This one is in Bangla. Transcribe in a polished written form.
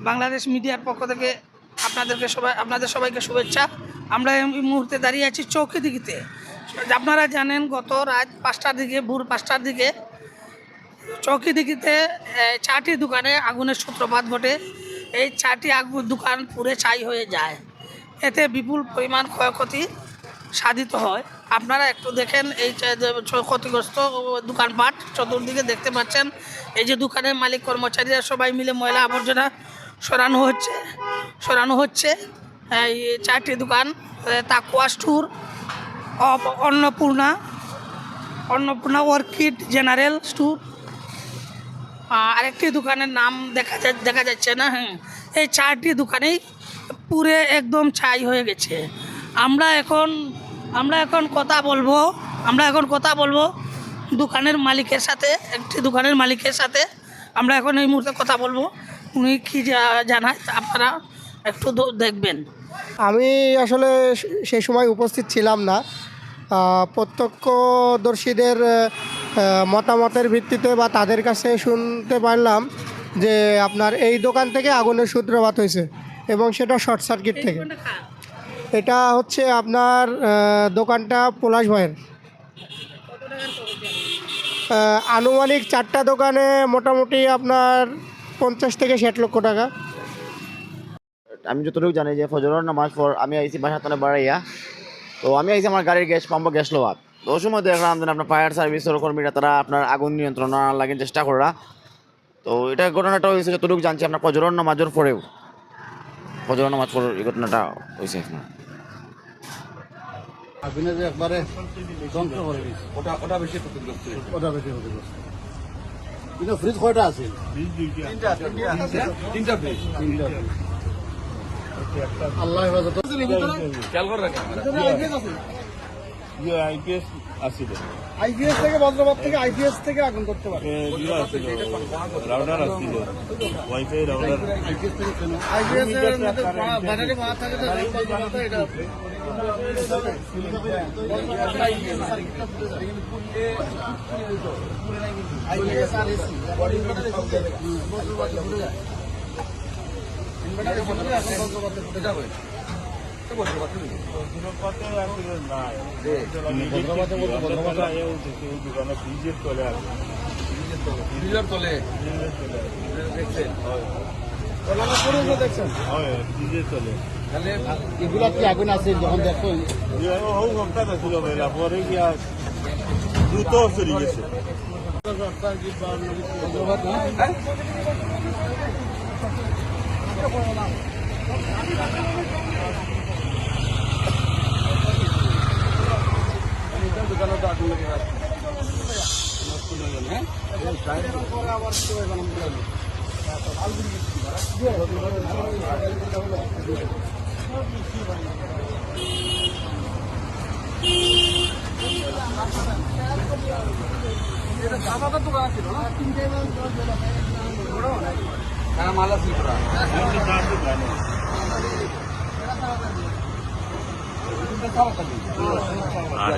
বাংলাদেশ মিডিয়ার পক্ষ থেকে আপনাদের সবাইকে শুভেচ্ছা। আমরা এই মুহূর্তে দাঁড়িয়ে আছি চৌকিদিঘিতে। আপনারা জানেন গত রাত 5টার দিকে, ভোর 5টার দিকে চৌকিদিঘিতে 4টি দোকানে আগুনের সূত্রপাত ঘটে। এই 4টি দোকান পুড়ে ছাই হয়ে যায়। এতে বিপুল পরিমাণ ক্ষয়ক্ষতি সাধিত হয়। আপনারা একটু দেখেন এই ক্ষতিগ্রস্ত দোকানপাট চতুর্দিকে দেখতে পাচ্ছেন। এই যে দোকানের মালিক কর্মচারীরা সবাই মিলে ময়লা আবর্জনা সরানো হচ্ছে। এই 4টি দোকান তাকুয়া store, Annapurna orchid general store, আরেকটি দোকানের নাম দেখা যাচ্ছে না। এই 4টি দোকানেই পুরে একদম ছাই হয়ে গেছে। আমরা এখন কথা বলবো দোকানের মালিকের সাথে। একটি দোকানের মালিকের সাথে আমরা এখন এই মুহূর্তে কথা বলবো। উনি কী জানায় আপনারা একটু দেখবেন। আমি আসলে সেই সময় উপস্থিত ছিলাম না। প্রত্যক্ষদর্শীদের মতামতের ভিত্তিতে বা তাদের কাছে শুনতে পারলাম যে আপনার এই দোকান থেকে আগুনের সূত্রপাত হয়েছে এবং সেটা শর্ট সার্কিট থেকে। এটা হচ্ছে আপনার দোকানটা পলাশ ভাইয়ের। আনুমানিক 4টা দোকানে মোটামুটি আপনার 50 থেকে 60 লক্ষ টাকা। আমি যতটুকু জানি যে ফজরের নামাজ পর আমি আইসি বাসার তনে বাড়াইয়া, তো আমি আইসি আমার গাড়ির গ্যাস পাম্প গ্যাস লোয়াত। তো ওই সময় দেখলাম যে আপনার ফায়ার সার্ভিসের কর্মীরা তারা আপনার আগুন নিয়ন্ত্রণ লাগেন চেষ্টা করা। তো এটা ঘটনাটা হয়েছে যতটুকু জানছি আপনার ফজরের নামাজের পরেও, ফজরের নামাজ পর এই ঘটনাটা হয়েছে। আগুনে যে একবারে ধ্বংস করে দিয়েছে, ওটা বেশি ক্ষতিগ্রস্ত। কিন্তু ফ্রিজ কয়টা আছে? তিনটা ফ্রিজ। আল্লাহ হেফাজত। খেয়াল করে রাখেন। আইপিএস থেকে বজ্রপাত থেকে আইপিএস থেকে আগুন করতে পারে। রাউটার আসছিল, ওয়াইফাই রাউটার। আইপিএস এর মধ্যে ব্যাটারি মারা থাকে তো এটা আইপিএস আর এসি বডি মিটার বজ্রপাত ঘুরে যায়। ইনভার্টারে বসলে এখন বজ্রপাত ঘুরে যাবে। বজ্রপাতে ফ্রিজের তলে আছে, ফ্রিজের তলে দেখছেন, দেখছেন ফ্রিজের তলে। তাহলে এগুলা কি আগুন আছে যখন দেখো ছিল মেলা পরে গিয়া দ্রুত চলে গেছে। দোকানে তো আগুন লেগে আছে। এটা সাদাটা দোকান ছিল না, হ্যাঁ মালা ছিল। আর